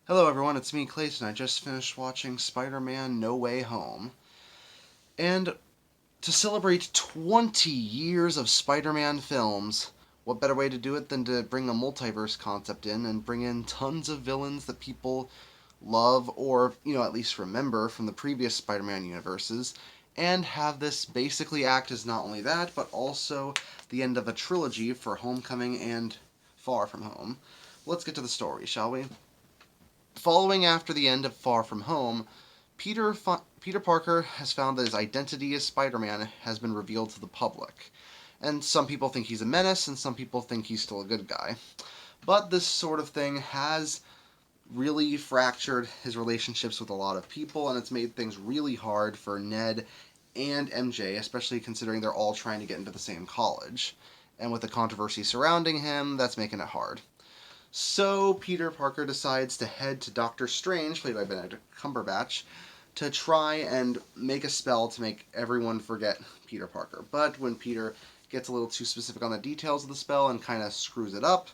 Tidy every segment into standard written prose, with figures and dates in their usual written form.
Hello everyone, it's me Clayton. I just finished watching Spider-Man No Way Home. And to celebrate 20 years of Spider-Man films, what better way to do it than to bring a multiverse concept in and bring in tons of villains that people love or, at least remember from the previous Spider-Man universes, and have this basically act as not only that, but also the end of a trilogy for Homecoming and Far From Home. Let's get to the story, shall we? Following after the end of Far From Home, Peter Parker has found that his identity as Spider-Man has been revealed to the public. And some people think he's a menace, and some people think he's still a good guy. But this sort of thing has really fractured his relationships with a lot of people, and it's made things really hard for Ned and MJ, especially considering they're all trying to get into the same college. And with the controversy surrounding him, that's making it hard. So Peter Parker decides to head to Doctor Strange, played by Benedict Cumberbatch, to try and make a spell to make everyone forget Peter Parker. But when Peter gets a little too specific on the details of the spell and kind of screws it up,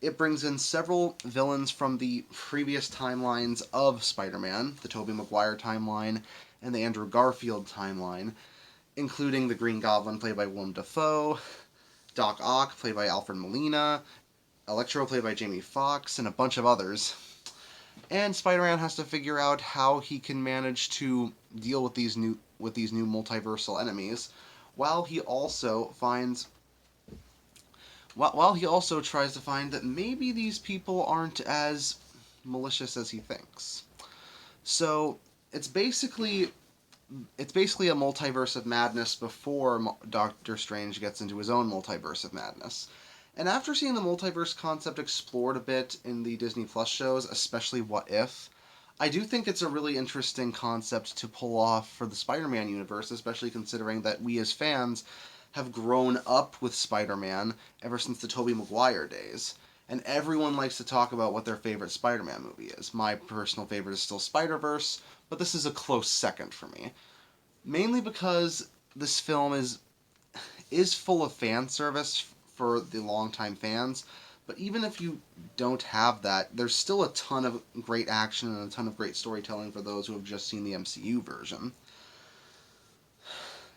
it brings in several villains from the previous timelines of Spider-Man, the Tobey Maguire timeline and the Andrew Garfield timeline, including the Green Goblin, played by Willem Dafoe, Doc Ock, played by Alfred Molina, Electro, played by Jamie Foxx, and a bunch of others. And Spider-Man has to figure out how he can manage to deal with these new multiversal enemies, while he also finds while he also tries to find that maybe these people aren't as malicious as he thinks. So it's basically a multiverse of madness before Doctor Strange gets into his own multiverse of madness. And after seeing the multiverse concept explored a bit in the Disney Plus shows, especially What If, I do think it's a really interesting concept to pull off for the Spider-Man universe, especially considering that we as fans have grown up with Spider-Man ever since the Tobey Maguire days. And everyone likes to talk about what their favorite Spider-Man movie is. My personal favorite is still Spider-Verse, but this is a close second for me. Mainly because this film is full of fan service for the longtime fans, but even if you don't have that, there's still a ton of great action and a ton of great storytelling for those who have just seen the MCU version.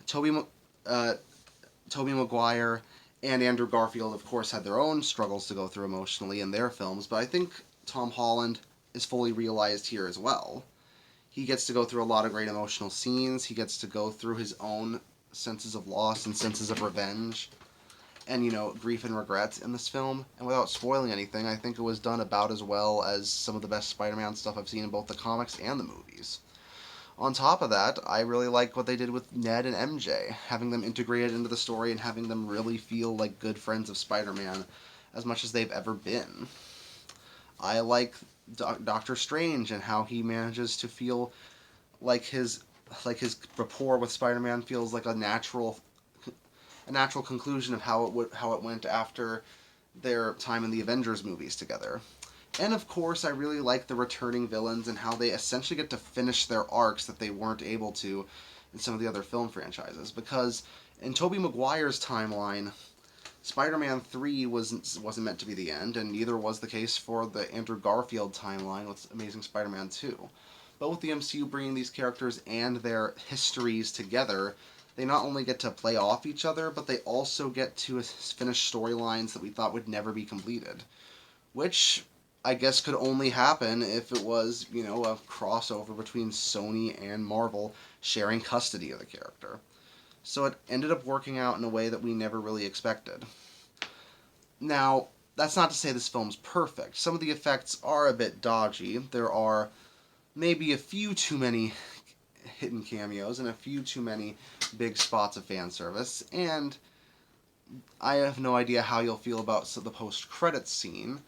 Toby, uh, Toby Maguire and Andrew Garfield, of course, had their own struggles to go through emotionally in their films, but I think Tom Holland is fully realized here as well. He gets to go through a lot of great emotional scenes. He gets to go through his own senses of loss and senses of revenge and, grief and regret in this film. And without spoiling anything, I think it was done about as well as some of the best Spider-Man stuff I've seen in both the comics and the movies. On top of that, I really like what they did with Ned and MJ, having them integrated into the story and having them really feel like good friends of Spider-Man as much as they've ever been. I like Doctor Strange and how he manages to feel like his rapport with Spider-Man feels like a natural conclusion of how it went after their time in the Avengers movies together. And of course, I really like the returning villains and how they essentially get to finish their arcs that they weren't able to in some of the other film franchises. Because in Tobey Maguire's timeline, Spider-Man 3 wasn't meant to be the end, and neither was the case for the Andrew Garfield timeline with Amazing Spider-Man 2. But with the MCU bringing these characters and their histories together, they not only get to play off each other, but they also get to finish storylines that we thought would never be completed. Which I guess could only happen if it was, a crossover between Sony and Marvel sharing custody of the character. So it ended up working out in a way that we never really expected. Now, that's not to say this film's perfect. Some of the effects are a bit dodgy. There are maybe a few too many hidden cameos and a few too many big spots of fan service, and I have no idea how you'll feel about the post-credits scene,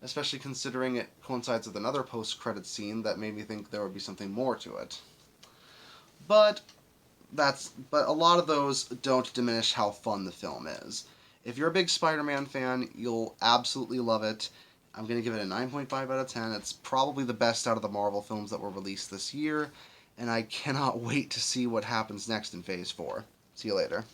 especially considering it coincides with another post-credits scene that made me think there would be something more to it. But but a lot of those don't diminish how fun the film is. If you're a big Spider-Man fan, you'll absolutely love it. I'm going to give it a 9.5 out of 10. It's probably the best out of the Marvel films that were released this year, and I cannot wait to see what happens next in Phase 4. See you later.